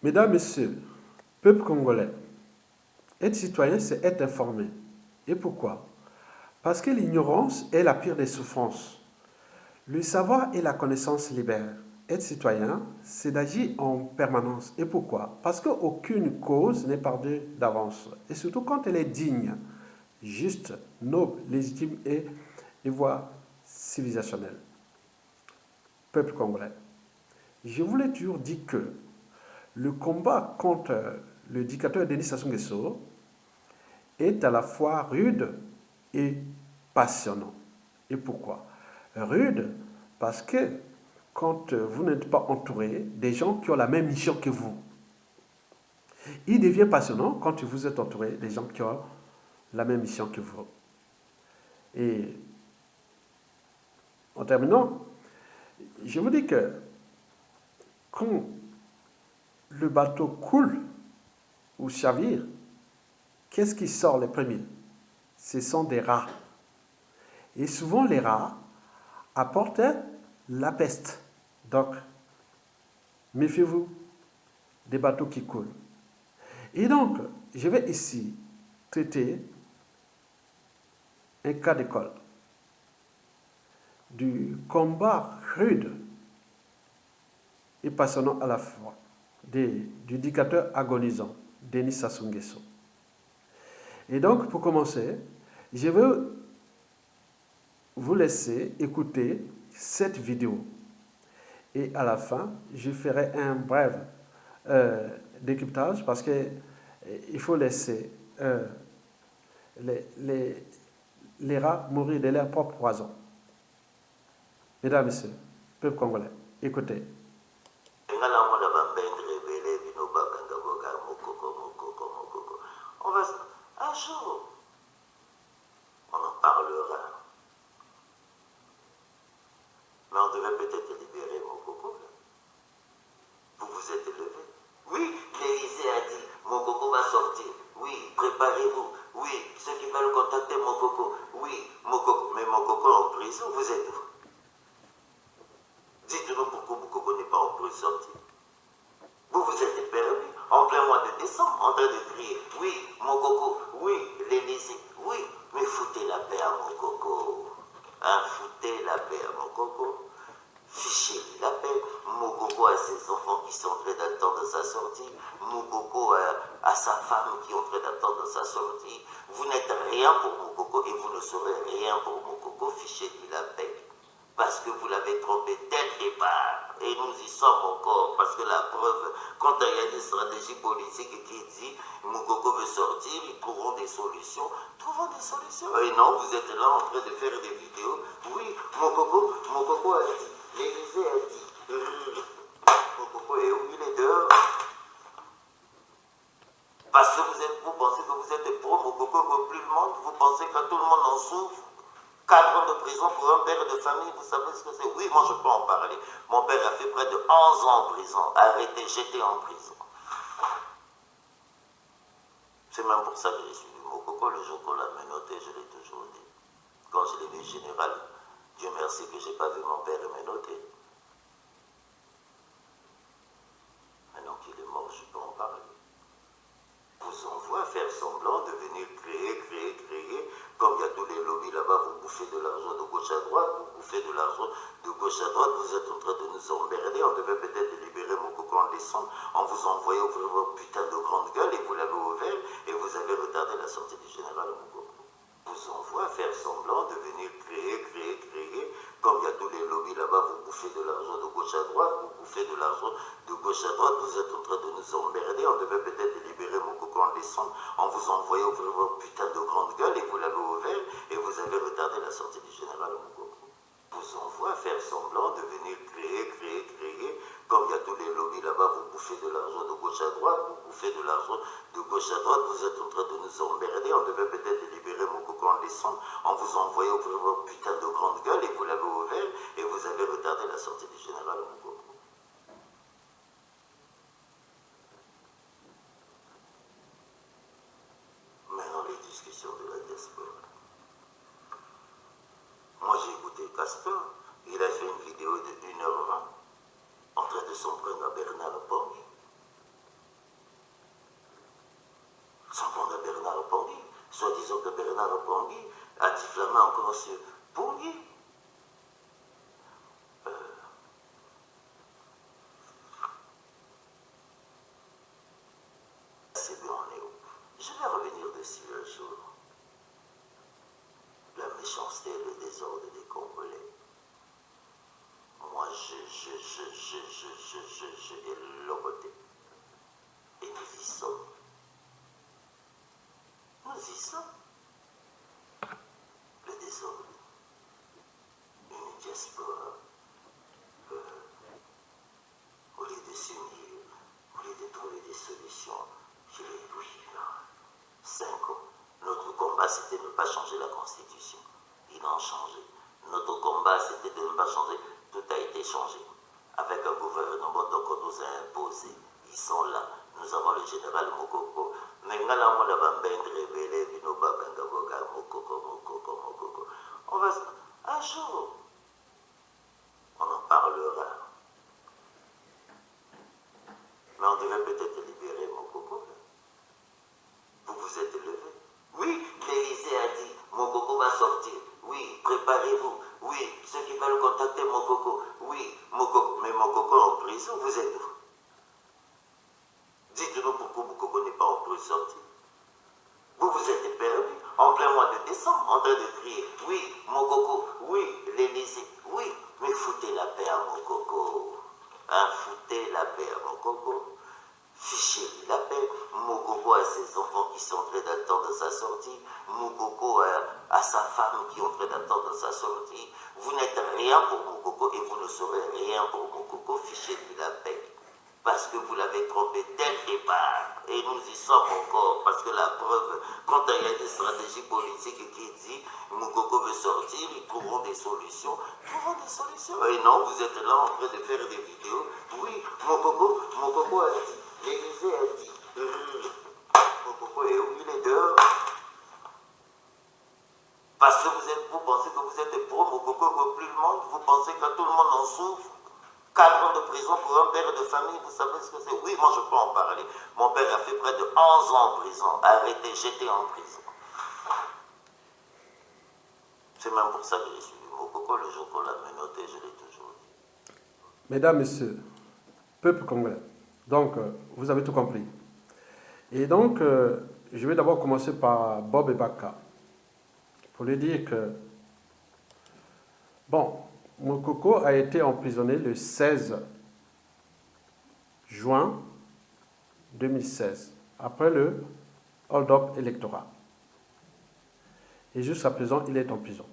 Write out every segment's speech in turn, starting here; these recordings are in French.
Mesdames, Messieurs, peuple congolais, être citoyen, c'est être informé. Et pourquoi? Parce que l'ignorance est la pire des souffrances. Le savoir et la connaissance libèrent. Être citoyen, c'est d'agir en permanence. Et pourquoi? Parce qu'aucune cause n'est perdue d'avance. Et surtout quand elle est digne, juste, noble, légitime et voire civilisationnelle. Peuple congolais, je vous l'ai toujours dit que le combat contre le dictateur Denis Sassou Nguesso est à la fois rude et passionnant. Et pourquoi? Rude parce que quand vous n'êtes pas entouré des gens qui ont la même mission que vous. Il devient passionnant quand vous êtes entouré des gens qui ont la même mission que vous. Et en terminant, je vous dis que quand le bateau coule ou chavire, qu'est-ce qui sort les premiers? Ce sont des rats. Et souvent, les rats apportent la peste. Donc, méfiez-vous des bateaux qui coulent. Et donc, je vais ici traiter un cas d'école du combat rude et passionnant à la fois du dictateur agonisant, Denis Sassou Nguesso. Et donc, pour commencer, je veux vous laisser écouter cette vidéo. Et à la fin, je ferai un bref décryptage parce qu'il faut laisser les rats mourir de leur propre poison. Mesdames et messieurs, peuple congolais, écoutez. Un jour, on en parlera. Mais on devait peut-être libérer Mokoko. Vous vous êtes levé. Oui, l'Élysée a dit, Mokoko va sortir. Oui, préparez-vous. Oui, ceux qui veulent contacter Mokoko. Oui, Mokoko. Mais Mokoko est en prison, vous êtes où? Dites-nous pourquoi Mokoko n'est pas en prison. Vous vous êtes perdu en plein mois de décembre en train de crier. Oui, Mokoko. Oui, l'Élysée. Oui, mais foutez la paix à Mokoko. Hein, foutez la paix à Mokoko. Fichez-lui la paix. Mokoko a ses enfants qui sont en train d'attendre sa sortie. Mokoko a sa femme qui est en train d'attendre sa sortie. Vous n'êtes rien pour Mokoko et vous ne serez rien pour Mokoko. Fichez-lui la paix. Parce que vous l'avez trompé dès le départ. Et nous y sommes encore. Parce que la preuve, quand il y a des stratégies politiques qui disent Mokoko veut sortir, ils trouveront des solutions. Trouvons des solutions. Et non, vous êtes là en train de faire des vidéos. Oui, Mokoko a dit. L'Élysée a dit. Mokoko est où? Il est dehors. Parce que vous pensez que vous êtes pro Mokoko comme plus le monde. Vous pensez que tout le monde en souffre. 4 ans de prison pour un père de famille, vous savez ce que c'est? Oui, moi je peux en parler. Mon père a fait près de 11 ans en prison, arrêté, jeté en prison. C'est même pour ça que j'ai suivi Mokoko le jour qu'on l'a menotté, je l'ai toujours dit. Quand je l'ai vu général, Dieu merci que je n'ai pas vu mon père menotté. Maintenant qu'il est mort, je peux en parler. Vous envoie faire semblant de venir créer, comme il y a tous les lobbies là-bas, vous bouffez de l'argent de gauche à droite, vous bouffez de l'argent de gauche à droite, vous êtes en train de nous emmerder, on devait peut-être libérer Mokoko en décembre, on vous envoyait ouvrir vos putains de grande gueule et vous l'avez ouvert et vous avez retardé la sortie du général Mokoko. Vous envoie faire semblant de venir créer, comme il y a tous les lobbies là-bas, vous bouffez de l'argent de gauche à droite, vous bouffez de l'argent de gauche à droite, vous êtes en train de nous emmerder, on devait peut-être libérer Mokoko en décembre, on vous envoyait ouvrir vos putains de grande gueule et vous l'avez ouvert et vous avez retardé la sortie du général Mokoko. Vous envoie faire semblant de venir créer, comme il y a tous les lobbies là-bas, vous bouffez de l'argent de gauche à droite, vous bouffez de l'argent de gauche à droite, vous êtes en train de nous emmerder, on devait peut-être libérer Mokoko en décembre, on vous envoyait ouvrir vos putains de grande gueule et vous l'avez ouvert et vous avez retardé la sortie du général Mokoko. Maintenant les discussions de la diaspora. Moi j'ai écouté Castor, il a fait une vidéo de 1h20 en train de s'en prendre à Bernard Poggi. Soi-disant que Bernard Pongui a diffamé encore sur Pongui. C'est bien, on est où? Je vais revenir dessus un jour. La méchanceté et le désordre des Congolais. Moi, je est loboté. Et nous y sommes. Nous y sommes. Le désordre. Une diaspora. Au lieu de s'unir, au lieu de trouver des solutions, je l'ai oui, 5 ans. Notre combat, c'était de ne pas changer la Constitution. Ils l'ont changé. Notre combat, c'était de ne pas changer. Tout a été changé. Avec un gouvernement qu'on nous a imposé. Ils sont là. Nous avons le général Mokoko. On va... Un jour, on en parlera. Mais on devait peut-être libérer Mokoko. Vous vous êtes levé. Oui, l'Élysée a dit, Mokoko va sortir. Oui, préparez-vous. Oui, ceux qui veulent contacter Mokoko. Oui, Mokoko. Mais Mokoko en prison, vous êtes où? Dites-nous pourquoi Mokoko n'est pas en prison sorti. Vous vous êtes perdu en plein mois de décembre, en train de crier, oui, Mokoko, oui, l'Élysée, oui, mais foutez la paix à Mokoko. Hein, foutez la paix à Mokoko. Fichez-lui la paix. Mokoko a ses enfants qui sont en train d'attendre sa sortie. Mokoko a sa femme qui est en train d'attendre sa sortie. Vous n'êtes rien pour Mokoko et vous ne serez rien pour Mokoko. Fichez-lui la paix. Parce que vous l'avez trompé dès le départ. Et nous y sommes encore. Parce que la preuve, quand il y a des stratégies politiques qui disent Mokoko veut sortir, ils trouveront des solutions. Ils trouveront des solutions. Et non, vous êtes là en train de faire des vidéos. Oui, Mokoko a dit. L'Élysée a dit. Mokoko est où? Il est dehors. Parce que vous pensez que vous êtes pro Mokoko que plus le monde. Vous pensez que tout le monde en souffre. 4 ans de prison pour un père de famille, vous savez ce que c'est? Oui, moi je peux en parler. Mon père a fait près de 11 ans en prison, arrêté, jeté en prison. C'est même pour ça que je suis du Mokoko le jour qu'on l'a menotté, je l'ai toujours dit. Mesdames, Messieurs, peuple congolais, donc vous avez tout compris. Et donc, je vais d'abord commencer par Bob Ebaka, pour lui dire que, bon, Mokoko a été emprisonné le 16 juin 2016, après le hold-up électoral. Et jusqu'à présent, il est en prison.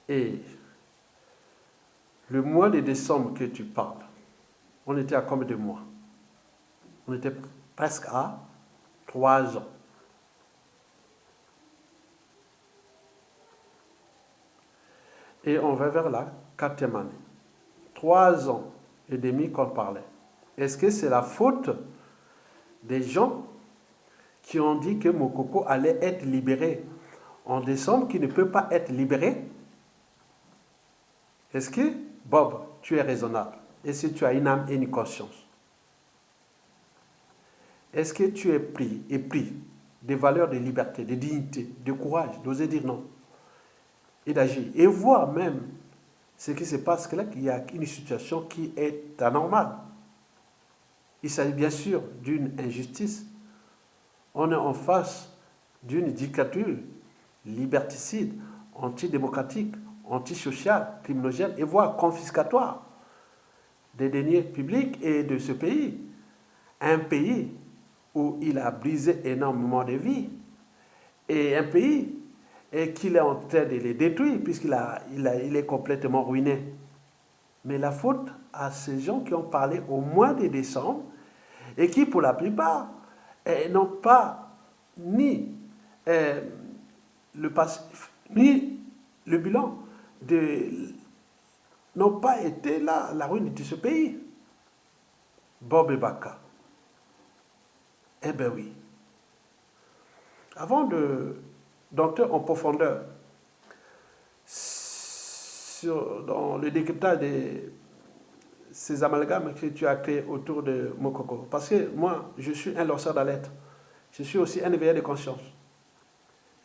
Et le mois de décembre que tu parles, on était à combien de mois? On était presque à 3 ans. Et on va vers la 4e année. 3 ans et demi qu'on parlait. Est-ce que c'est la faute des gens qui ont dit que Mokoko allait être libéré en décembre, qui ne peut pas être libéré? Est-ce que, Bob, tu es raisonnable? Est-ce que tu as une âme et une conscience? Est-ce que tu es pris des valeurs de liberté, de dignité, de courage, d'oser dire non et d'agir, et voir même ce qui se passe, que là, qu'il y a une situation qui est anormale. Il s'agit bien sûr d'une injustice. On est en face d'une dictature liberticide, antidémocratique, antisociale, criminogène et voire confiscatoire des deniers publics et de ce pays. Un pays où il a brisé énormément de vies et un pays et qu'il est en train de les détruire puisqu'il est complètement ruiné. Mais la faute à ces gens qui ont parlé au mois de décembre et qui, pour la plupart, n'ont pas ni le bilan n'ont pas été là, la ruine de ce pays. Bob Ebaka. Eh bien oui. Avant d'entrer en profondeur dans le décryptage de ces amalgames que tu as créés autour de Mokoko, parce que moi, je suis un lanceur d'alerte. Je suis aussi un éveillé de conscience.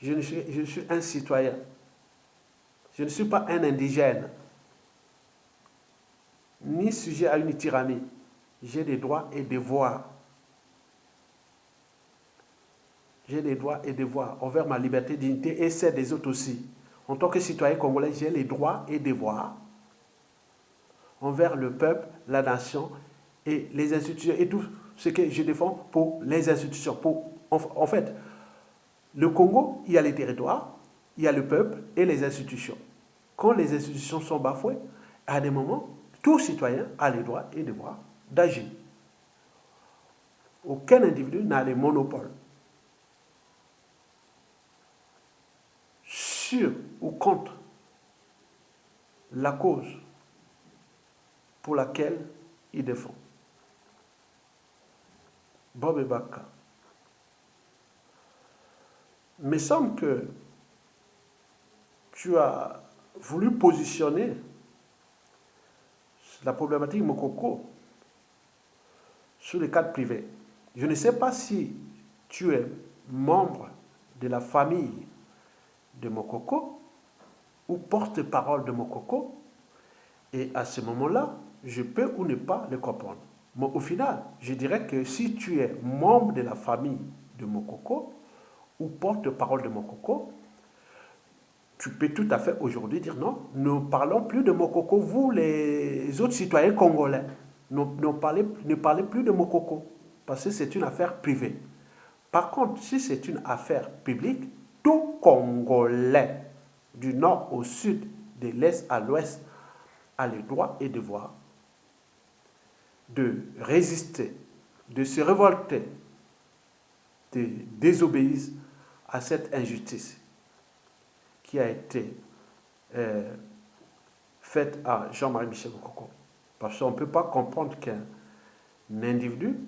Je suis un citoyen. Je ne suis pas un indigène, ni sujet à une tyrannie. J'ai des droits et devoirs. J'ai des droits et devoirs envers ma liberté, dignité et celle des autres aussi. En tant que citoyen congolais, j'ai les droits et devoirs envers le peuple, la nation et les institutions et tout ce que je défends pour les institutions. En fait, le Congo, il y a les territoires, il y a le peuple et les institutions. Quand les institutions sont bafouées, à des moments, tout citoyen a les droits et devoirs d'agir. Aucun individu n'a les monopoles sur ou contre la cause pour laquelle il défend. Bob Ebaka. Il me semble que tu as voulu positionner la problématique Mokoko sur le cadre privé. Je ne sais pas si tu es membre de la famille de Mokoko ou porte-parole de Mokoko, et à ce moment-là, je peux ou ne pas le comprendre. Mais au final, je dirais que si tu es membre de la famille de Mokoko ou porte-parole de Mokoko, tu peux tout à fait aujourd'hui dire non, ne parlons plus de Mokoko, vous les autres citoyens congolais, ne parlez plus de Mokoko, parce que c'est une affaire privée. Par contre, si c'est une affaire publique, tout Congolais, du nord au sud, de l'est à l'ouest, a le droit et devoir de résister, de se révolter, de désobéir à cette injustice qui a été faite à Jean-Marie Michel Mokoko. Parce qu'on ne peut pas comprendre qu'un individu,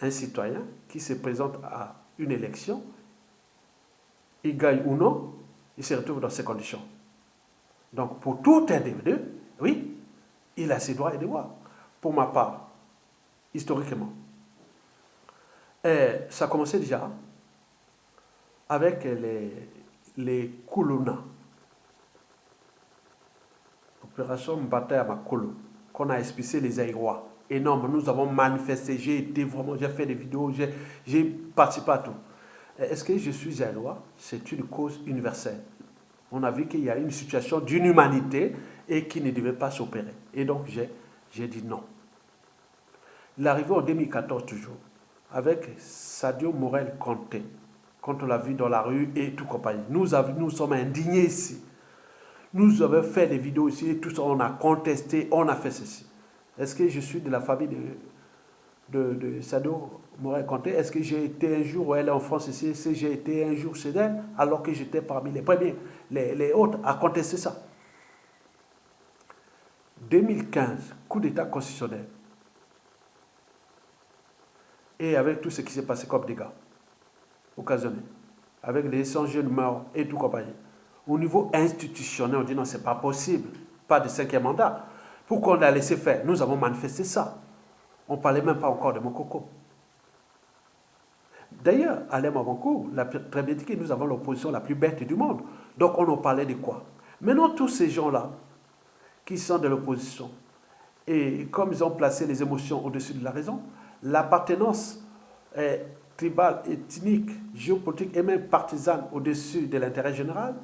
un citoyen, qui se présente à une élection, il gagne ou non, il se retrouve dans ces conditions. Donc pour tout individu, oui, il a ses droits et devoirs. Pour ma part, historiquement, ça a commencé déjà avec les Kuluna, opération Mbata Makolo, qu'on a expulsé les Aïrois. Énorme, nous avons manifesté, j'ai fait des vidéos, j'ai participé à tout. Est-ce que je suis Aïrois? C'est une cause universelle. On a vu qu'il y a une situation d'inhumanité et qui ne devait pas s'opérer. Et donc j'ai dit non. L'arrivée en 2014 toujours, avec Sadio Morel Conté, quand on l'a vu dans la rue et tout compagnie. Nous sommes indignés ici. Nous avons fait des vidéos ici et tout ça, on a contesté, on a fait ceci. Est-ce que je suis de la famille de Sadio Morel Conté? Est-ce que j'ai été un jour, où elle est en France ici, est-ce que j'ai été un jour chez elle, alors que j'étais parmi les premiers, les autres à contester ça? 2015, coup d'état constitutionnel. Et avec tout ce qui s'est passé comme dégâts occasionnés, avec les 100 jeunes morts et tout compagnie. Au niveau institutionnel, on dit non, c'est pas possible, pas de 5e mandat. Pourquoi on a laissé faire? Nous avons manifesté ça. On ne parlait même pas encore de Mokoko. D'ailleurs, à Lemabankou, très bien dit que nous avons l'opposition la plus bête du monde. Donc on en parlait de quoi? Maintenant, tous ces gens-là, qui sont de l'opposition, et comme ils ont placé les émotions au-dessus de la raison, l'appartenance tribale, ethnique, géopolitique et même partisane au-dessus de l'intérêt général,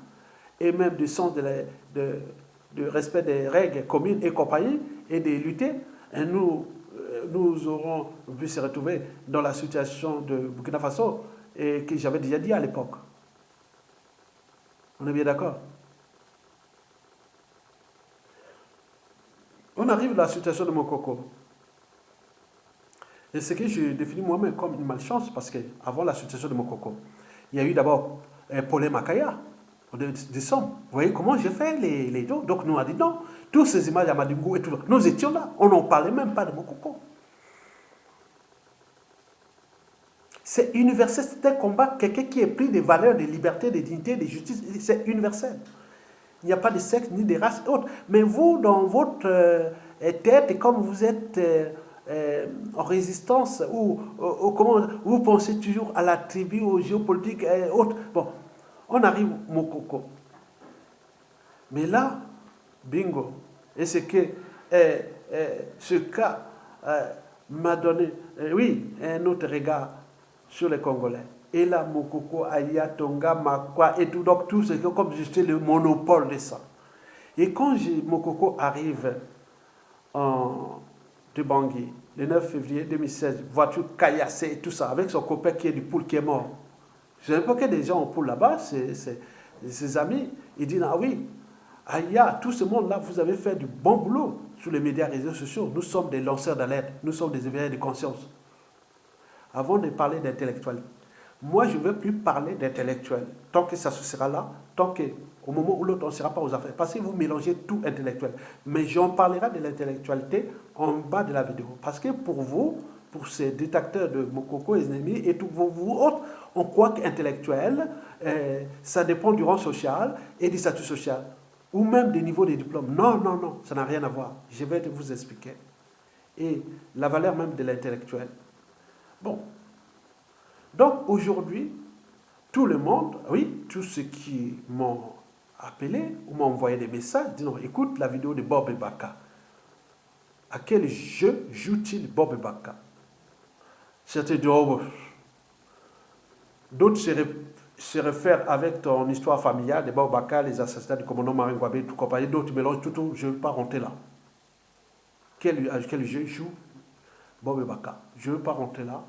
et même du sens de respect des règles communes et compagnie, et de lutter, et nous aurons pu se retrouver dans la situation de Burkina Faso, et que j'avais déjà dit à l'époque. On est bien d'accord? On arrive à la situation de Mokoko. Et ce que je définis moi-même comme une malchance, parce qu'avant la situation de Mokoko, il y a eu d'abord Paulin Makaya, en décembre. Vous voyez comment j'ai fait les dos? Donc nous on a dit non. Toutes ces images à Madingo et tout, nous étions là. On n'en parlait même pas de Mokoko. C'est universel, c'est un combat, quelqu'un qui est pris des valeurs, de liberté, de dignité, de justice, c'est universel. Il n'y a pas de sexe, ni de race et autres. Mais vous, dans votre tête, comme vous êtes en résistance, ou comment vous pensez toujours à la tribu, aux géopolitiques et autres. Bon, On arrive Mokoko. Mais là, bingo. Et c'est que ce cas m'a donné, oui, un autre regard sur les Congolais. Et là, Mokoko, Aya, Tonga, Makwa, et tout, donc tout, c'est comme si j'étais le monopole de ça. Et quand Mokoko arrive de Bangui, le 9 février 2016, voiture caillassée et tout ça, avec son copain qui est du poule qui est mort. Je ne sais pas que des gens au poule là-bas, ses amis, ils disent, ah oui, Aya, tout ce monde-là, vous avez fait du bon boulot sur les médias et réseaux sociaux. Nous sommes des lanceurs d'alerte, nous sommes des éveilleurs de conscience. Avant de parler d'intellectuels, moi je ne veux plus parler d'intellectuels. Tant que ça se sera là, tant qu'au moment où l'autre ne sera pas aux affaires. Parce que vous mélangez tout intellectuel. Mais j'en parlerai de l'intellectualité en bas de la vidéo. Parce que pour vous, pour ces détracteurs de Mokoko et ennemis et tous vous autres, on croit qu'intellectuel, ça dépend du rang social et du statut social. Ou même des niveaux des diplômes. Non, non, non, ça n'a rien à voir. Je vais vous expliquer. Et la valeur même de l'intellectuel. Bon. Donc aujourd'hui, tout le monde, oui, tous ceux qui m'ont appelé ou m'ont envoyé des messages, disent non, écoute la vidéo de Bob Ebaka. À quel jeu joue-t-il Bob Ebaka? Certains disent, oh, d'autres se réfèrent avec ton histoire familiale de Bob Ebaka, les assassinats du commandant Marine Ngouabe, tout compagnie, d'autres mélangent tout, je ne veux pas rentrer là. Quel jeu joue Bob Ebaka? Je ne veux pas rentrer là.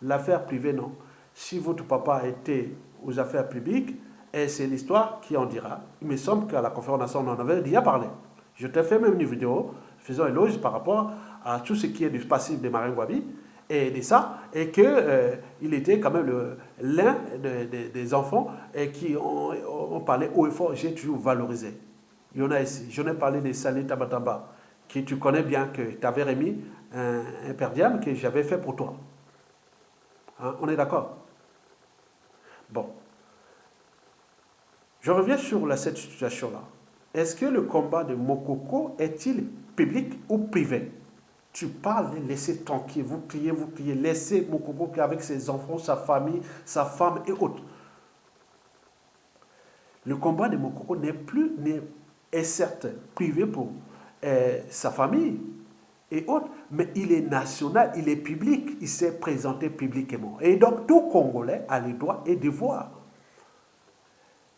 L'affaire privée, non. Si votre papa était aux affaires publiques, et c'est l'histoire qui en dira. Il me semble qu'à la conférence on en avait déjà parlé. Je t'ai fait même une vidéo faisant éloge par rapport à tout ce qui est du passif de Marine Ngouabe et de ça, et qu'il était quand même l'un des enfants et qui ont parlé haut et fort, j'ai toujours valorisé. Il y en a ici. J'en ai parlé de Salé Tabataba, qui tu connais bien, que tu avais remis un per diem que j'avais fait pour toi. Hein, on est d'accord? Bon. Je reviens sur cette situation-là. Est-ce que le combat de Mokoko est-il public ou privé? Tu parles, laissez tranquille, vous criez, laissez Mokoko avec ses enfants, sa famille, sa femme et autres. Le combat de Mokoko est certes privé pour sa famille et autres, mais il est national, il est public, il s'est présenté publiquement. Et donc tout Congolais a le droit et devoir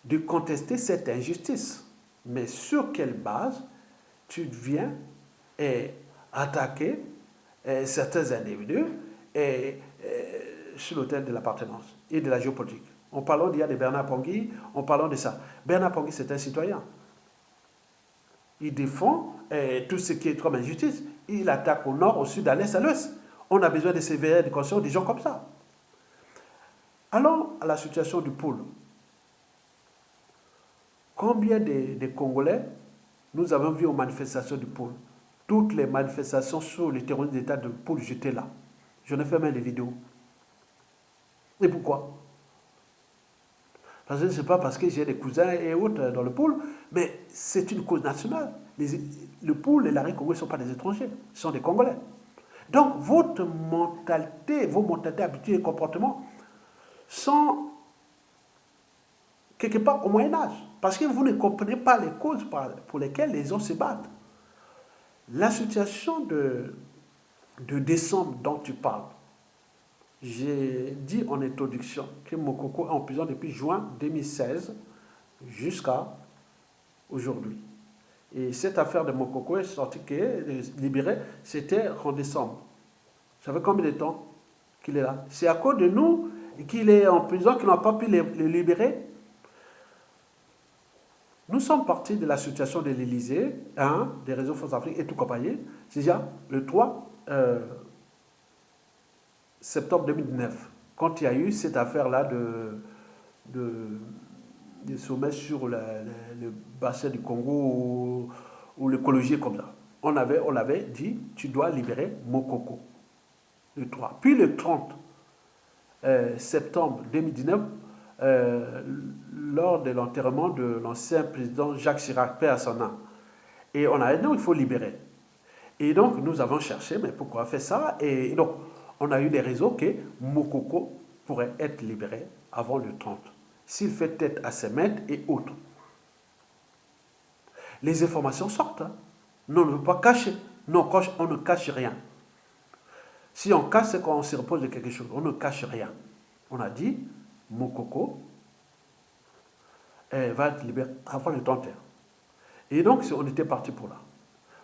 de contester cette injustice. Mais sur quelle base tu viens attaquer certains individus sur l'autel de l'appartenance et de la géopolitique? En parlant d'il y a de Bernard Pongui, en parlant de ça. Bernard Pongui, c'est un citoyen. Il défend tout ce qui est comme injustice. Il attaque au nord, au sud, à l'est, à l'ouest. On a besoin de s'éveiller de conscience des gens comme ça. Allons à la situation du pôle. Combien de Congolais nous avons vu aux manifestations du pôle? Toutes les manifestations sur le terrorisme d'État du pôle, j'étais là. J'en ai fait même des vidéos. Et pourquoi? Parce que ce n'est pas parce que j'ai des cousins et autres dans le pôle, mais c'est une cause nationale. Le pôle et l'arrêt Congo ne sont pas des étrangers, ce sont des Congolais. Donc votre mentalité, vos mentalités, habitudes et comportements sont quelque part au Moyen-Âge. Parce que vous ne comprenez pas les causes pour lesquelles les gens se battent. La situation de décembre dont tu parles, j'ai dit en introduction que Mokoko est en prison depuis juin 2016 jusqu'à aujourd'hui. Et cette affaire de Mokoko est sortie, libérée, c'était en décembre. Ça fait combien de temps qu'il est là? C'est à cause de nous qu'il est en prison, qu'il n'a pas pu le libérer. Nous sommes partis de la situation de l'Élysée, des réseaux France Afrique et tout compagnie, c'est déjà le 3 septembre 2019, quand il y a eu cette affaire-là de sommet sur le bassin du Congo ou l'écologie comme ça. On avait dit, tu dois libérer Mokoko, le 3. Puis le 30 septembre 2019, lors de l'enterrement de l'ancien président Jacques Chirac, paix à son âme. Et on a dit non, il faut libérer. Et donc, nous avons cherché, mais pourquoi faire ça? Et donc, on a eu des réseaux que Mokoko pourrait être libéré avant le 30. s'il fait tête à ses maîtres et autres. Les informations sortent. Hein. Non, on ne veut pas cacher. Non, on ne cache rien. Si on cache, c'est qu'on se repose de quelque chose. On ne cache rien. On a dit, Mokoko va être libéré avant le 31. Et donc, on était parti pour là.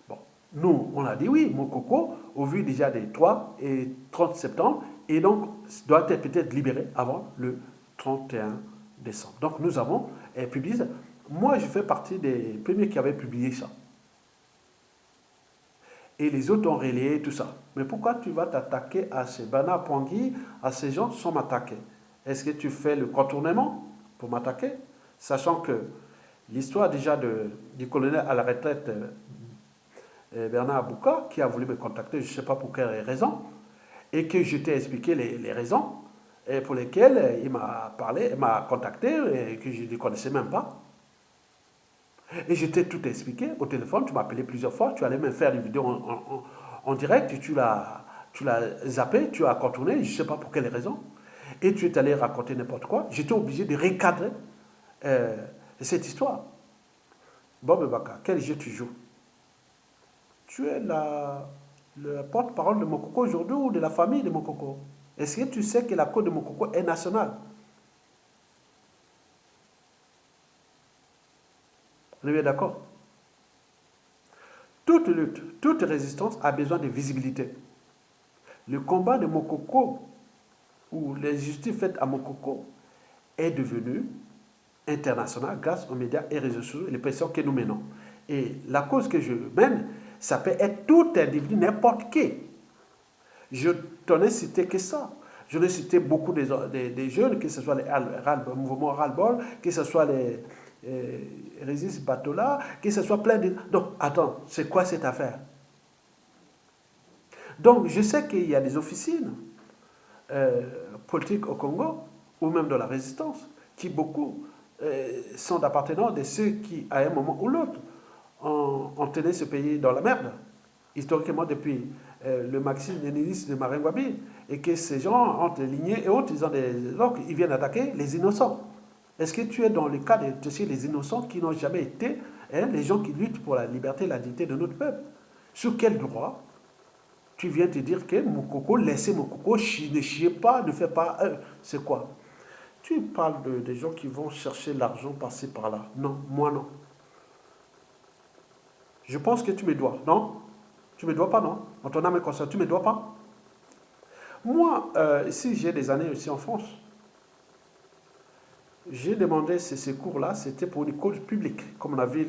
Bon, nous, on a dit oui, Mokoko, au vu déjà des 3 et 30 septembre, et donc, doit être peut-être libéré avant le 31 décembre. Donc, nous avons publié ça. Moi, je fais partie des premiers qui avaient publié ça. Et les autres ont relayé tout ça. Mais pourquoi tu vas t'attaquer à ces Bana Pongui, à ces gens sans m'attaquer? Est-ce que tu fais le contournement pour m'attaquer? Sachant que l'histoire déjà du colonel à la retraite Bernard Abouka, qui a voulu me contacter, je ne sais pas pour quelle raison, et que je t'ai expliqué les raisons pour lesquelles il m'a parlé, il m'a contacté, et que je ne connaissais même pas. Et je t'ai tout expliqué au téléphone, tu m'as appelé plusieurs fois, tu allais même faire une vidéo en direct, tu l'as zappé, tu as contourné, je ne sais pas pour quelle raison, et tu es allé raconter n'importe quoi. J'étais obligé de recadrer cette histoire. Bob Baka, quel jeu tu joues? Tu es le porte-parole de Mokoko aujourd'hui ou de la famille de Mokoko? Est-ce que tu sais que la cause de Mokoko est nationale? On est bien d'accord? Toute lutte, toute résistance a besoin de visibilité. Le combat de Mokoko, ou l'injustice faite à Mokoko, est devenu international grâce aux médias et réseaux sociaux et les pressions que nous menons. Et la cause que je mène, ça peut être tout individu, n'importe qui. Je t'en ai cité que ça. Je l'ai cité beaucoup des jeunes, que ce soit les mouvements Ras-le-Bol, que ce soit les Résiste Batola, que ce soit plein de... Donc, attends, c'est quoi cette affaire? Donc, je sais qu'il y a des officines politiques au Congo, ou même de la résistance, qui beaucoup sont d'appartenance de ceux qui, à un moment ou l'autre, ont tenu ce pays dans la merde, historiquement depuis le marxisme-léninisme de Marengwabi, et que ces gens ont des lignées et autres, donc ils viennent attaquer les innocents. Est-ce que tu es dans le cas de ces innocents qui n'ont jamais été les gens qui luttent pour la liberté et la dignité de notre peuple? Sur quel droit tu viens te dire que Mokoko, laissez Mokoko, ne chiez pas, ne fais pas... c'est quoi? Tu parles des gens qui vont chercher l'argent par-ci, par-là. Non, moi non. Je pense que tu me dois, non? Tu ne me dois pas, non? En ton âme et conscience, tu ne me dois pas? Moi, ici, j'ai des années aussi en France. J'ai demandé ces secours-là, c'était pour une cause publique. Comme on a vu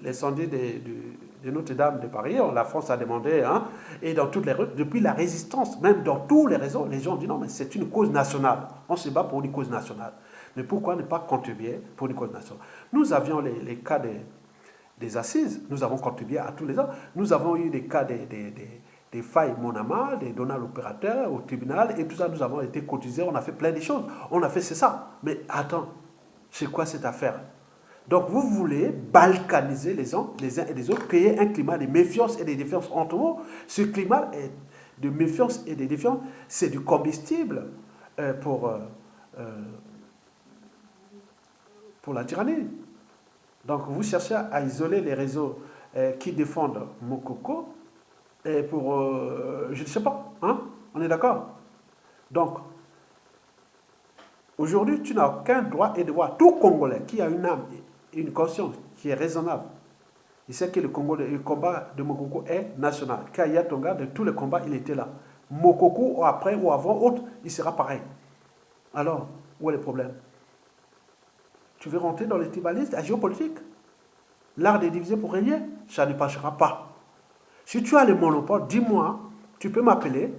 l'incendie de Notre-Dame de Paris, la France a demandé, hein, et dans toutes les rues, depuis la résistance, même dans tous les réseaux, les gens ont dit non, mais c'est une cause nationale. On se bat pour une cause nationale. Mais pourquoi ne pas contribuer pour une cause nationale? Nous avions les cas des assises, nous avons contribué à tous les ans. Nous avons eu des cas des failles Monama, des dons à l'opérateur, au tribunal, et tout ça, nous avons été cotisés, on a fait plein de choses. On a fait c'est ça. Mais attends, c'est quoi cette affaire? Donc vous voulez balkaniser les uns et les autres, créer un climat de méfiance et de défiance entre vous. Ce climat de méfiance et de défiance, c'est du combustible pour la tyrannie. Donc vous cherchez à isoler les réseaux qui défendent Mokoko, et pour, je ne sais pas, hein? On est d'accord? Donc, aujourd'hui, tu n'as aucun droit et devoir. Tout Congolais qui a une âme et une conscience qui est raisonnable, il sait que le combat de Mokoko est national. Kaya Tonga, de tous les combats, il était là. Mokoko, ou après, ou avant, autre, il sera pareil. Alors, où est le problème? Tu veux rentrer dans les tribalistes, la géopolitique? L'art de diviser pour régner? Ça ne passera pas. Si tu as le monopole, dis-moi, tu peux m'appeler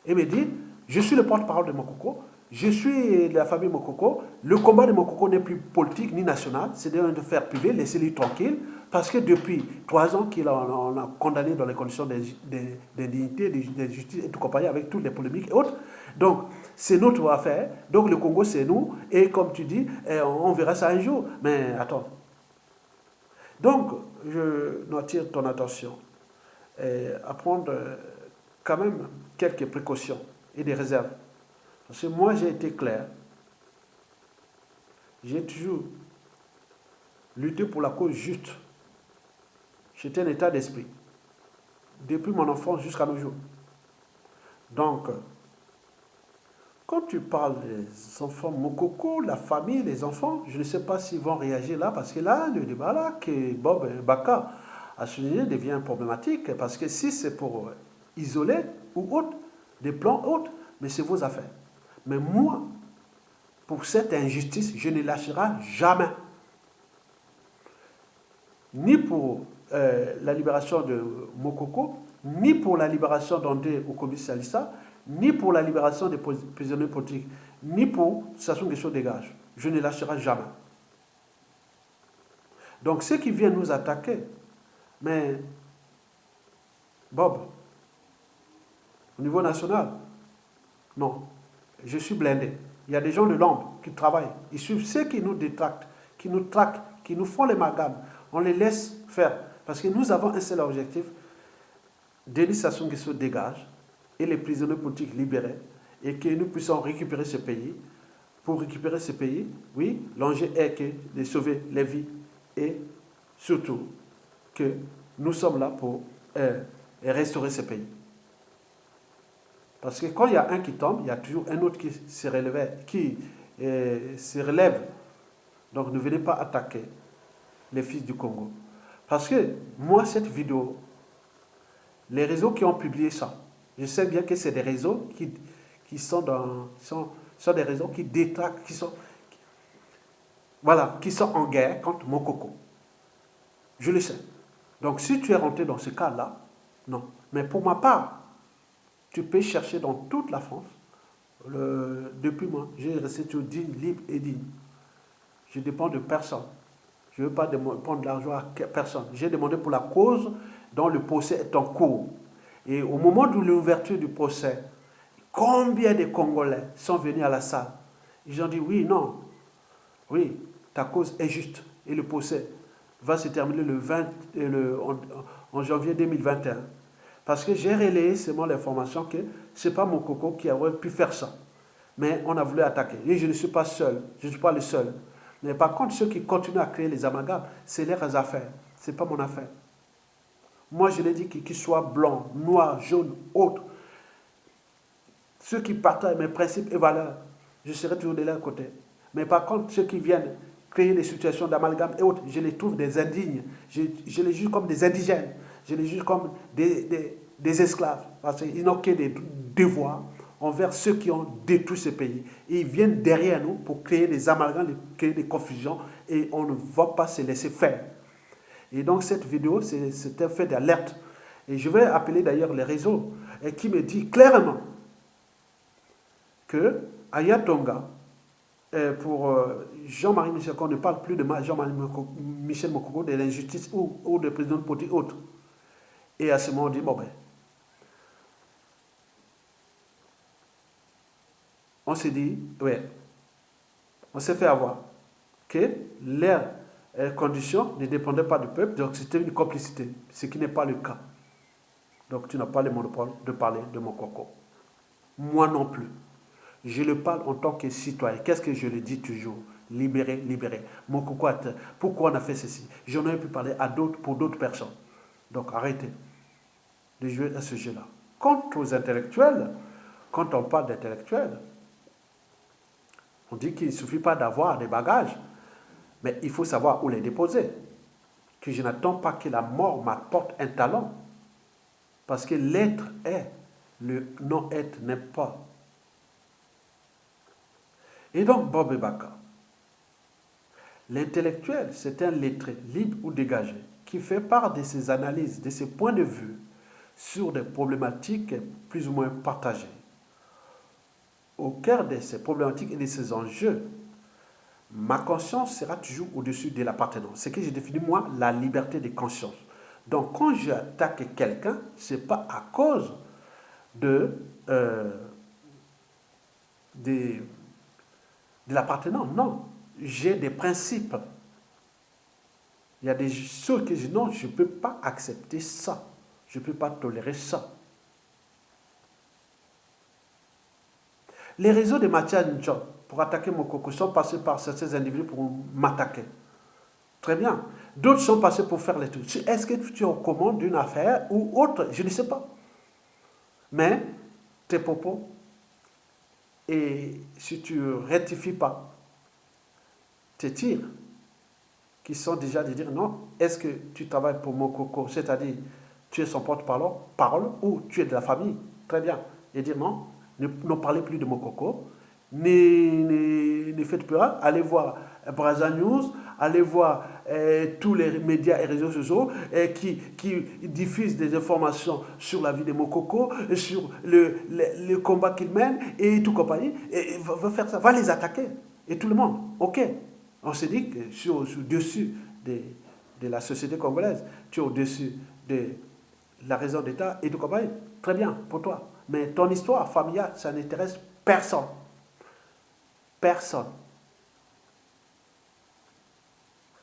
et me dire, je suis le porte-parole de Mokoko, je suis de la famille Mokoko, le combat de Mokoko n'est plus politique ni national, c'est de faire privé, laissez-le tranquille, parce que depuis 3 ans qu'il a condamné dans les conditions d'indignité, de justice et tout compagnie, avec toutes les polémiques et autres. Donc, c'est notre affaire, donc le Congo c'est nous, et comme tu dis, on verra ça un jour. Mais attends. Donc, je attire ton attention à prendre quand même quelques précautions et des réserves. Parce que moi, j'ai été clair. J'ai toujours lutté pour la cause juste. J'étais un état d'esprit. Depuis mon enfance jusqu'à nos jours. Donc, quand tu parles des enfants Mokoko, la famille, les enfants, je ne sais pas s'ils vont réagir là, parce que là, le débat là, que Bob Baka a souligné devient problématique, parce que si c'est pour isoler ou autre, des plans autres, mais c'est vos affaires. Mais moi, pour cette injustice, je ne lâcherai jamais. Ni pour la libération de Mokoko, ni pour la libération d'André Okobi Salissa, ni pour la libération des prisonniers politiques, ni pour Sassou Nguesso dégage. Je ne lâcherai jamais. Donc ceux qui viennent nous attaquer, mais Bob, au niveau national, non, je suis blindé. Il y a des gens de l'ombre qui travaillent. Ils suivent ceux qui nous détractent, qui nous traquent, qui nous font les l'amalgame. On les laisse faire. Parce que nous avons un seul objectif. Denis Sassou Nguesso dégage et les prisonniers politiques libérés et que nous puissions récupérer ce pays. Pour récupérer ce pays, oui, l'enjeu est de sauver les vies et surtout que nous sommes là pour restaurer ce pays. Parce que quand il y a un qui tombe, il y a toujours un autre qui se relève. Donc ne venez pas attaquer les fils du Congo. Parce que moi, cette vidéo, les réseaux qui ont publié ça, je sais bien que c'est des réseaux qui sont des réseaux qui détraquent, qui sont en guerre contre Mokoko. Je le sais. Donc si tu es rentré dans ce cas-là, non. Mais pour ma part, tu peux chercher dans toute la France. Depuis moi, j'ai resté toujours digne, libre et digne. Je dépends de personne. Je ne veux pas prendre de l'argent à personne. J'ai demandé pour la cause dont le procès est en cours. Et au moment de l'ouverture du procès, combien de Congolais sont venus à la salle? Ils ont dit oui, non. Oui, ta cause est juste. Et le procès va se terminer en janvier 2021. Parce que j'ai relayé seulement l'information que ce n'est pas Mokoko qui aurait pu faire ça. Mais on a voulu attaquer. Et je ne suis pas seul. Je ne suis pas le seul. Mais par contre, ceux qui continuent à créer les amalgames, c'est leurs affaires. Ce n'est pas mon affaire. Moi, je l'ai dit qu'ils soient blancs, noirs, jaunes, autres. Ceux qui partagent mes principes et valeurs, je serai toujours de leur côté. Mais par contre, ceux qui viennent créer des situations d'amalgame et autres, je les trouve des indignes. Je les juge comme des indigènes. Je les juge comme des esclaves. Parce qu'ils n'ont que des devoirs envers ceux qui ont détruit ce pays. Et ils viennent derrière nous pour créer des amalgames, créer des confusions, et on ne va pas se laisser faire. Et donc cette vidéo, c'est un fait d'alerte. Et je vais appeler d'ailleurs les réseaux qui me disent clairement que Ayatonga, pour Jean-Marie Michel, qu'on ne parle plus de Jean-Marie Michel Mokoko, de l'injustice ou de président politique autre. Et à ce moment, on dit, bon ben, on s'est dit, ouais, on s'est fait avoir que leurs conditions ne dépendaient pas du peuple, donc c'était une complicité, ce qui n'est pas le cas. Donc tu n'as pas le monopole de parler de Mokoko. Moi non plus. Je le parle en tant que citoyen. Qu'est-ce que je le dis toujours? Libérer, libérer. Mokoko, pourquoi on a fait ceci? J'en ai pu parler pour d'autres personnes. Donc arrêtez de jouer à ce jeu-là. Quant aux intellectuels, quand on parle d'intellectuels, on dit qu'il ne suffit pas d'avoir des bagages, mais il faut savoir où les déposer. Que je n'attends pas que la mort m'apporte un talent. Parce que l'être est, le non-être n'est pas. Et donc, Bob Baka, l'intellectuel, c'est un lettré, libre ou dégagé, qui fait part de ses analyses, de ses points de vue sur des problématiques plus ou moins partagées. Au cœur de ces problématiques et de ces enjeux, ma conscience sera toujours au-dessus de l'appartenance. C'est ce que j'ai défini, moi, la liberté de conscience. Donc, quand j'attaque quelqu'un, ce n'est pas à cause de l'appartenance, non. J'ai des principes. Il y a des choses que je dis, non, je ne peux pas accepter ça. Je ne peux pas tolérer ça. Les réseaux de Matia Nchon, pour attaquer Mokoko sont passés par certains individus pour m'attaquer. Très bien. D'autres sont passés pour faire les trucs. Est-ce que tu es au commande d'une affaire ou autre? Je ne sais pas. Mais tes propos, et si tu ne rectifies pas tes tirs, qui sont déjà de dire non, est-ce que tu travailles pour Mokoko, c'est-à-dire tu es son porte-parole ou tu es de la famille? Très bien. Et dire non, ne parlez plus de Mokoko, ne faites plus rien, allez voir Brazza News, allez voir tous les médias et réseaux sociaux qui diffusent des informations sur la vie de Mokoko, sur le combat qu'il mène et tout compagnie, et va faire ça, va les attaquer. Et tout le monde, ok. On se dit que je suis au-dessus de la société congolaise, tu es au-dessus de la raison d'État et tout compagnie. Très bien pour toi. Mais ton histoire familiale, ça n'intéresse personne. Personne.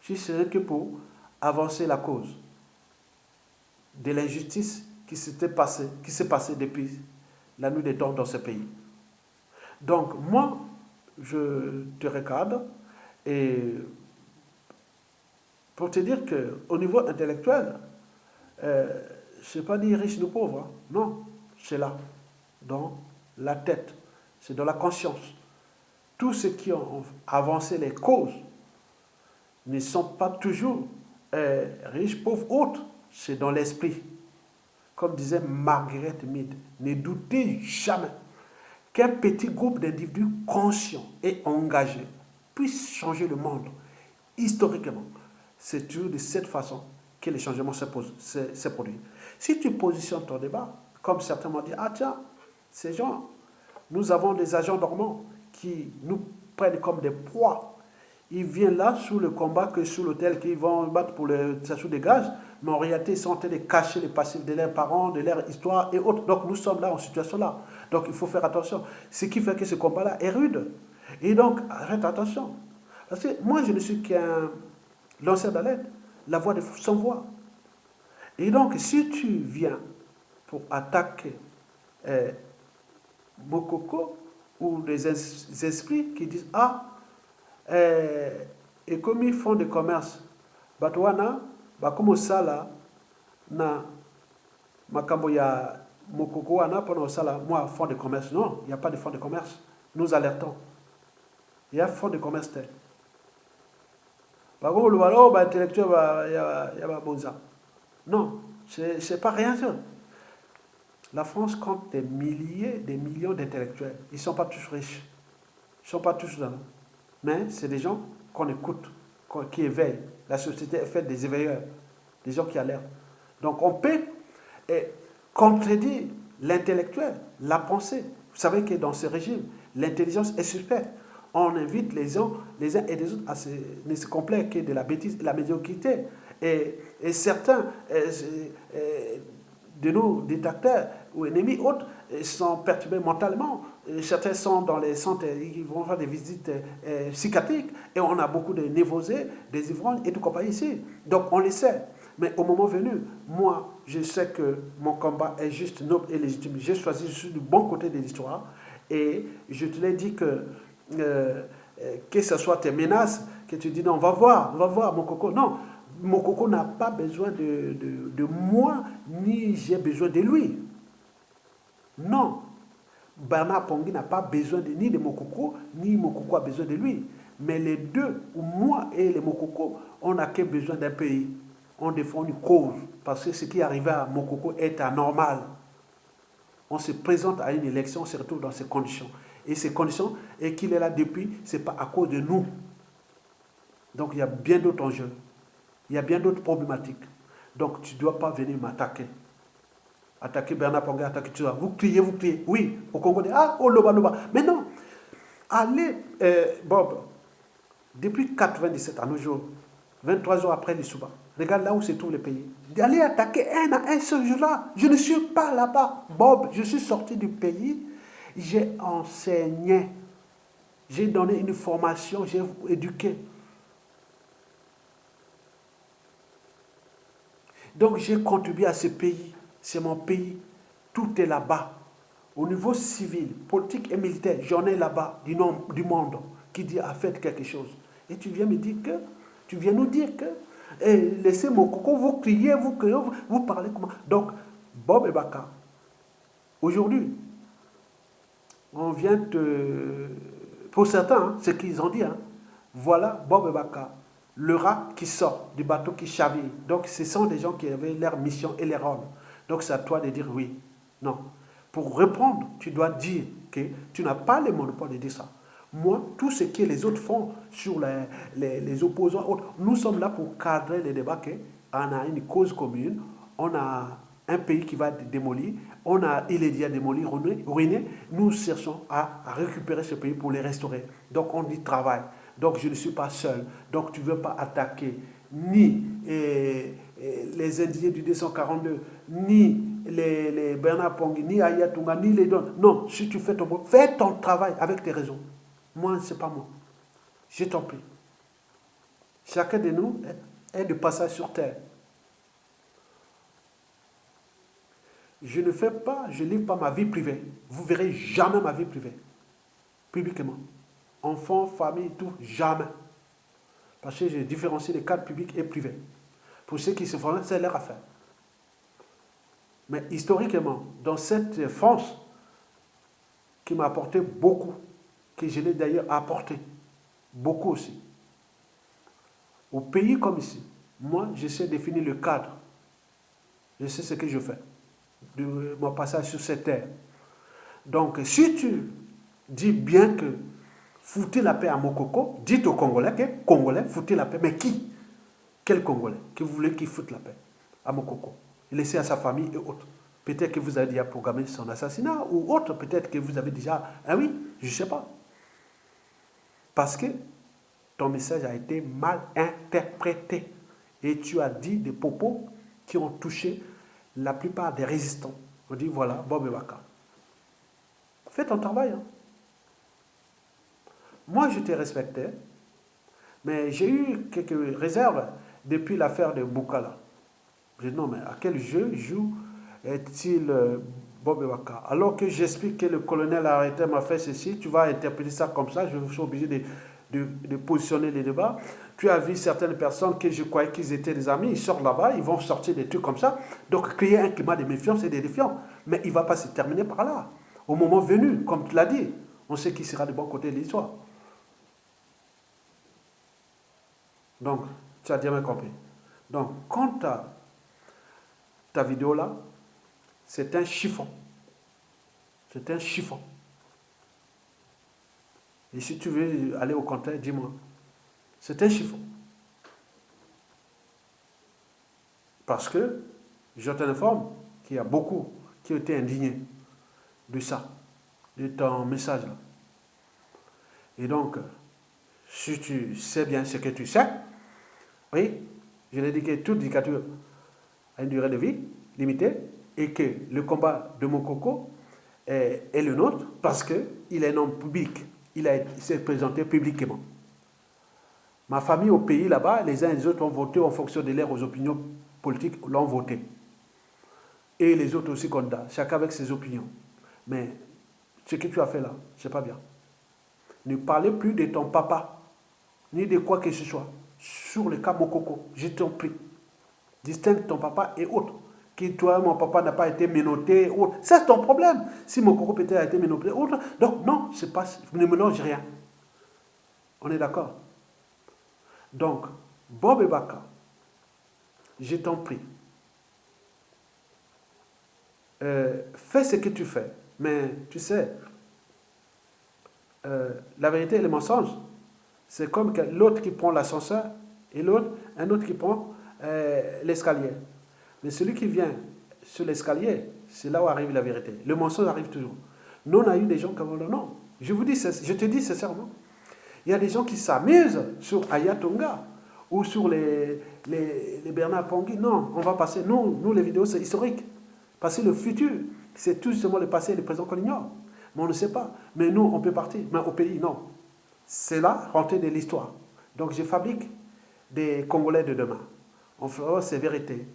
Si ce n'est que pour avancer la cause de l'injustice qui s'est passée depuis la nuit des temps dans ce pays. Donc, moi, je te recadre et pour te dire qu'au niveau intellectuel, je n'ai pas dit riche ou pauvre. Hein. Non, c'est là, dans la tête, c'est dans la conscience. Tous ceux qui ont avancé les causes ne sont pas toujours riches, pauvres, autres. C'est dans l'esprit. Comme disait Margaret Mead, ne doutez jamais qu'un petit groupe d'individus conscients et engagés puisse changer le monde historiquement. C'est toujours de cette façon que les changements se produisent. Si tu positionnes ton débat, comme certains m'ont dit, ah tiens, ces gens, nous avons des agents dormants qui nous prennent comme des proies. Ils viennent là sous le combat que sous l'hôtel qu'ils vont battre pour le sous des gages, mais en réalité ils sont en train de cacher les passifs de leurs parents, de leur histoire et autres. Donc nous sommes là en situation là. Donc il faut faire attention. Ce qui fait que ce combat-là est rude. Et donc faites attention. Parce que moi je ne suis qu'un lanceur d'alerte, la voix de sans voix. Et donc si tu viens pour attaquer Mokoko ou des esprits qui disent ah, et comme ils font des commerces, Batouana, comme sala na makambo ya Mokoko wana pendant sala, moi fonds de commerce. Non, il n'y a pas de fonds de commerce. Nous alertons. Il y a fonds de commerce tel. Par contre, le ballon, intellectuel, il y a bonza. Non, c'est pas rien ça. La France compte des milliers, des millions d'intellectuels. Ils ne sont pas tous riches. Ils ne sont pas tous là. Mais c'est des gens qu'on écoute, qui éveillent. La société est faite des éveilleurs, des gens qui alertent. Donc on peut contredire l'intellectuel, la pensée. Vous savez que dans ce régime, l'intelligence est suspecte. On invite les uns et les autres à ne se complaire que de la bêtise et de la médiocrité. Et certains de nos détracteurs ou ennemis autres sont perturbés mentalement. Et certains sont dans les centres, ils vont faire des visites psychiatriques et on a beaucoup de névrosés, des ivrognes et tout compagnie ici. Donc on le sait. Mais au moment venu, moi, je sais que mon combat est juste, noble et légitime. J'ai choisi, je suis du bon côté de l'histoire et je te l'ai dit que ce soit tes menaces, que tu dis non, on va voir Mokoko. Non, Mokoko n'a pas besoin de moi, ni j'ai besoin de lui. Non. Bernard Pongui n'a pas besoin ni de Mokoko, ni Mokoko a besoin de lui. Mais les deux, ou moi et les Mokoko, on n'a que besoin d'un pays. On défend une cause. Parce que ce qui arrivait à Mokoko est anormal. On se présente à une élection, on se retrouve dans ces conditions. Et ces conditions, et qu'il est là depuis, ce n'est pas à cause de nous. Donc il y a bien d'autres enjeux. Il y a bien d'autres problématiques. Donc tu ne dois pas venir m'attaquer. Attaquer Bernard Pongui, attaquer tout ça. Vous criez. Oui, au Congo, ah, oh, loba. Mais non. Allez, Bob, depuis 1997 à nos jours, 23 jours après l'Issouba, regarde là où se trouve le pays. D'aller attaquer un à un ce jour-là. Je ne suis pas là-bas. Bob, je suis sorti du pays. J'ai enseigné. J'ai donné une formation. J'ai éduqué. Donc j'ai contribué à ce pays. C'est mon pays. Tout est là-bas. au niveau civil, politique et militaire, j'en ai là-bas du monde qui dit a fait quelque chose. Et tu viens me dire que, tu viens nous dire que, laissez mon coco, vous criez, vous parlez comment. Donc, Bob et Baka, aujourd'hui, on vient de... Pour certains, hein, ce qu'ils ont dit, hein, voilà Bob et Baka, le rat qui sort du bateau qui chavire. Donc, ce sont des gens qui avaient leur mission et leur rôle. Donc, c'est à toi de dire oui. Non. Pour répondre, tu dois dire que tu n'as pas le monopole de dire ça. Moi, tout ce que les autres font sur les opposants, autres, nous sommes là pour cadrer les débats. On a une cause commune, on a un pays qui va démolir, il est déjà démoli, ruiné. Nous cherchons à récupérer ce pays pour les restaurer. Donc, on dit travail. Donc, je ne suis pas seul. Donc, tu ne veux pas attaquer ni les indigènes du 242, ni les Bernard Pongui, ni Ayatunga, ni les Don. Non, si tu fais ton travail avec tes raisons. Moi, ce n'est pas moi. Je t'en prie. Chacun de nous est de passage sur terre. Je ne fais pas, je ne livre pas ma vie privée. Vous verrez jamais ma vie privée. Publiquement. Enfants, famille, tout, jamais. Parce que j'ai différencié les cadres publics et privés. Pour ceux qui se font, c'est leur affaire. Mais historiquement, dans cette France qui m'a apporté beaucoup, que je l'ai d'ailleurs apporté, beaucoup aussi, au pays comme ici, moi, je sais définir le cadre. Je sais ce que je fais de mon passage sur cette terre. Donc, si tu dis bien que foutez la paix à Mokoko, dites aux Congolais que Congolais, foutez la paix. Mais qui? Quel Congolais que vous voulez qu'il foute la paix à Mokoko? Laissez à sa famille et autres. Peut-être que vous avez déjà programmé son assassinat ou autre. Peut-être que vous avez déjà... Ah oui, je ne sais pas. Parce que ton message a été mal interprété. Et tu as dit des propos qui ont touché la plupart des résistants. On dit voilà, Bob et Baka. Fais ton travail. Hein. Moi, je te respectais, mais j'ai eu quelques réserves depuis l'affaire de Boukala. J'ai dit non, mais à quel jeu joue-t-il Bob et Baka? Alors que j'explique que le colonel arrêté m'a fait ceci, tu vas interpréter ça comme ça, je suis obligé de positionner les débats. Tu as vu certaines personnes que je croyais qu'ils étaient des amis, ils sortent là-bas, ils vont sortir des trucs comme ça. Donc créer un climat de méfiance et de défiance. Mais il ne va pas se terminer par là. Au moment venu, comme tu l'as dit, on sait qui sera du bon côté de l'histoire. Donc, tu as bien compris. Donc, quant à ta vidéo là, c'est un chiffon. C'est un chiffon. Et si tu veux aller au contraire, dis-moi. C'est un chiffon. Parce que je t'informe qu'il y a beaucoup qui ont été indignés de ça, de ton message là. Et donc, si tu sais bien ce que tu sais, oui, je l'ai dit que toute dictature a une durée de vie limitée et que le combat de Mokoko est le nôtre parce qu'il est un homme public. Il s'est présenté publiquement. Ma famille au pays là-bas, les uns et les autres ont voté en fonction de leurs opinions politiques, l'ont voté. Et les autres aussi candidats, chacun avec ses opinions. Mais ce que tu as fait là, c'est pas bien. Ne parlez plus de ton papa, ni de quoi que ce soit, sur le cas Mokoko. Je t'en prie. Distingue ton papa et autres. Que toi, mon papa n'a pas été menotté, autre. C'est ton problème. Si Mokoko peut-être a été menotté, autre. Donc non, c'est pas, ne mélange rien. On est d'accord? Donc, Bob et Baka, je t'en prie, fais ce que tu fais. Mais tu sais, la vérité et le mensonge, c'est comme l'autre qui prend l'ascenseur et un autre qui prend l'escalier. Mais celui qui vient sur l'escalier, c'est là où arrive la vérité. Le mensonge arrive toujours. Nous, on a eu des gens qui ont dit non. Je te dis sincèrement, il y a des gens qui s'amusent sur Ayatunga ou sur les Bernard Pongui. Non, on va passer. Nous les vidéos, c'est historique. Passer le futur, c'est tout simplement le passé et le présent qu'on ignore. Mais on ne sait pas. Mais nous, on peut partir. Mais au pays, non. C'est là, rentrer de l'histoire. Donc, je fabrique des Congolais de demain. On fera ces vérités,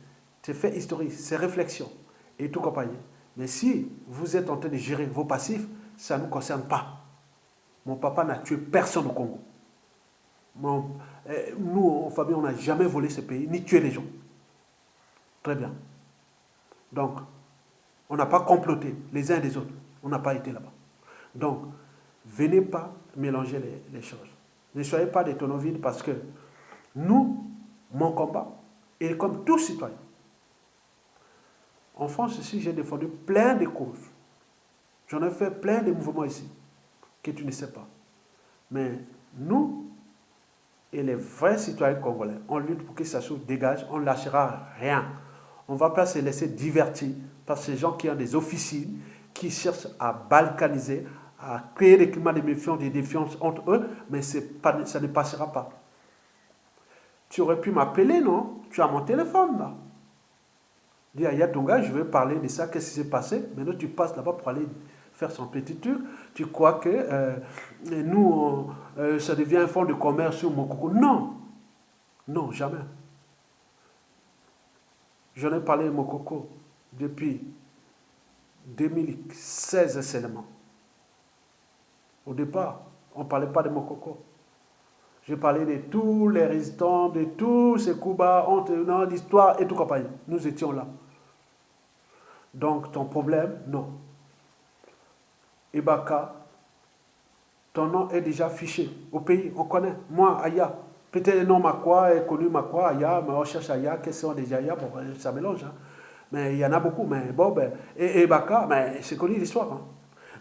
ces faits historiques, ces réflexions et tout compagnie. Mais si vous êtes en train de gérer vos passifs, ça ne nous concerne pas. Mon papa n'a tué personne au Congo. Nous, en famille, on n'a jamais volé ce pays, ni tué les gens. Très bien. Donc, on n'a pas comploté les uns des autres. On n'a pas été là-bas. Donc, venez pas mélanger les choses. Ne soyez pas des tonneaux vides parce que nous, mon combat, est comme tout citoyen. En France, ici, j'ai défendu plein de causes. J'en ai fait plein de mouvements ici, que tu ne sais pas. Mais nous, et les vrais citoyens congolais, on lutte pour que ça se dégage, on ne lâchera rien. On ne va pas se laisser divertir par ces gens qui ont des officines, qui cherchent à balkaniser, à créer des climats de méfiance, des défiances entre eux, mais ça ne passera pas. Tu aurais pu m'appeler, non? Tu as mon téléphone, là. Dis à Yatonga, je veux parler de ça, qu'est-ce qui s'est passé? Maintenant, tu passes là-bas pour aller faire son petit truc. Tu crois que nous, ça devient un fonds de commerce sur Mokoko. Non. Non, jamais. J'en ai parlé de Mokoko depuis 2016 seulement. Au départ, on ne parlait pas de Mokoko. Je parlais de tous les résistants, de tous ces coups bas, dans l'histoire et tout compagnie. Nous étions là. Donc, ton problème, non. Ibaka, ton nom est déjà fiché au pays, on connaît. Moi, Aya, peut-être le nom Makwa est connu Makwa, Aya, mais on cherche Aya, qu'est-ce que sont déjà Aya? Bon, ça mélange. Hein. Mais il y en a beaucoup. Mais bon, et Ibaka, mais c'est connu l'histoire. Hein.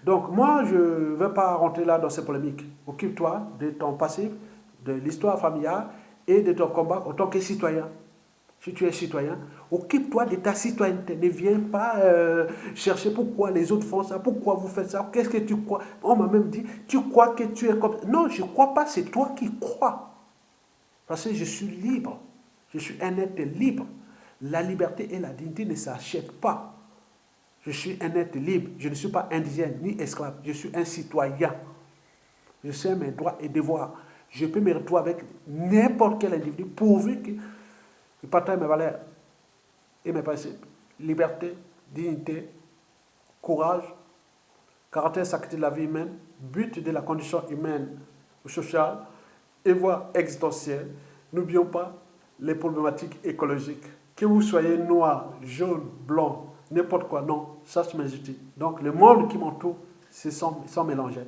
Donc, moi, je ne vais pas rentrer là dans ces polémiques. Occupe-toi de ton passé, de l'histoire familiale et de ton combat en tant que citoyen. Si tu es citoyen, occupe-toi de ta citoyenneté. Ne viens pas chercher pourquoi les autres font ça, pourquoi vous faites ça, qu'est-ce que tu crois. On m'a même dit, tu crois que tu es comme... Non, je ne crois pas, c'est toi qui crois. Parce que je suis libre. Je suis un être libre. La liberté et la dignité ne s'achètent pas. Je suis un être libre. Je ne suis pas indigène ni esclave. Je suis un citoyen. Je sais mes droits et devoirs. Je peux me retrouver avec n'importe quel individu pourvu que je partage mes valeurs et mes principes. Liberté, dignité, courage, caractère sacré de la vie humaine, but de la condition humaine ou sociale et voie existentielle. N'oublions pas les problématiques écologiques. Que vous soyez noir, jaune, blanc, n'importe quoi, non, ça c'est mes outils. Donc le monde qui m'entoure, c'est sans mélanger.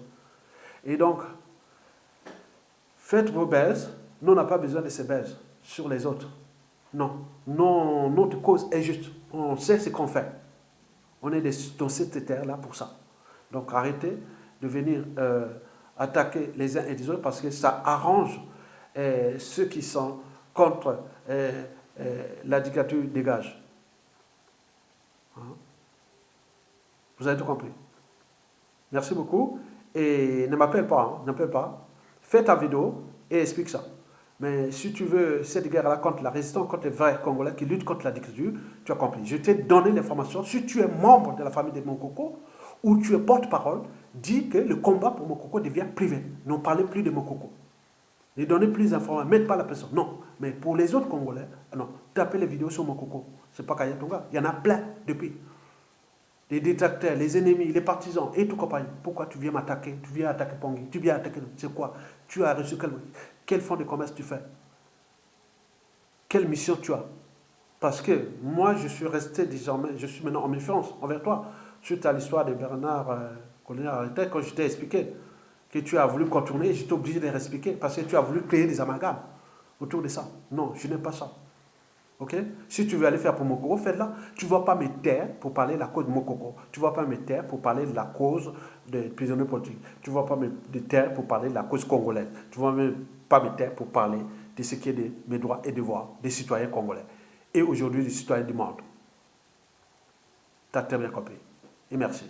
Et donc, faites vos baises. Nous, on n'a pas besoin de ces baises sur les autres. Non, notre cause est juste. On sait ce qu'on fait. On est dans cette terre-là pour ça. Donc arrêtez de venir attaquer les uns et les autres parce que ça arrange ceux qui sont contre la dictature dégage. Hein? Vous avez tout compris. Merci beaucoup. Et ne m'appelle pas, hein, n'appelle pas. Fais ta vidéo et explique ça. Mais si tu veux cette guerre-là contre la résistance, contre les vrais Congolais qui luttent contre la dictature, tu as compris. Je t'ai donné l'information. Si tu es membre de la famille de Mokoko ou tu es porte-parole, dis que le combat pour Mokoko devient privé. Ne parlez plus de Mokoko. Ne donnez plus d'informations. Mettez pas la personne. Non. Mais pour les autres Congolais, non. Tapez les vidéos sur Mokoko. C'est pas Kaya Tonga. Il y en a plein depuis. Les détracteurs, les ennemis, les partisans et tout compagnie. Pourquoi tu viens m'attaquer? Tu viens attaquer Pongui? Tu viens attaquer... C'est quoi? Tu as reçu quel fonds de commerce tu fais? Quelle mission tu as? Parce que moi, je suis resté désormais, je suis maintenant en méfiance envers toi. Suite à l'histoire de Bernard Colonel Arrêté, quand je t'ai expliqué que tu as voulu contourner, j'étais obligé de l'expliquer parce que tu as voulu créer des amalgames autour de ça. Non, je n'aime pas ça. Ok? Si tu veux aller faire pour Mokoko, fais-la. Tu ne vas pas me taire pour parler de la cause de Mokoko. Tu ne vas pas me taire pour parler de la cause des prisonniers politiques. Tu ne vas pas me taire pour parler de la cause congolaise. Tu ne vas pas me taire pour parler de ce qui est de mes droits et devoirs des citoyens congolais. Et aujourd'hui, des citoyens du monde. Tu as très bien compris. Et merci.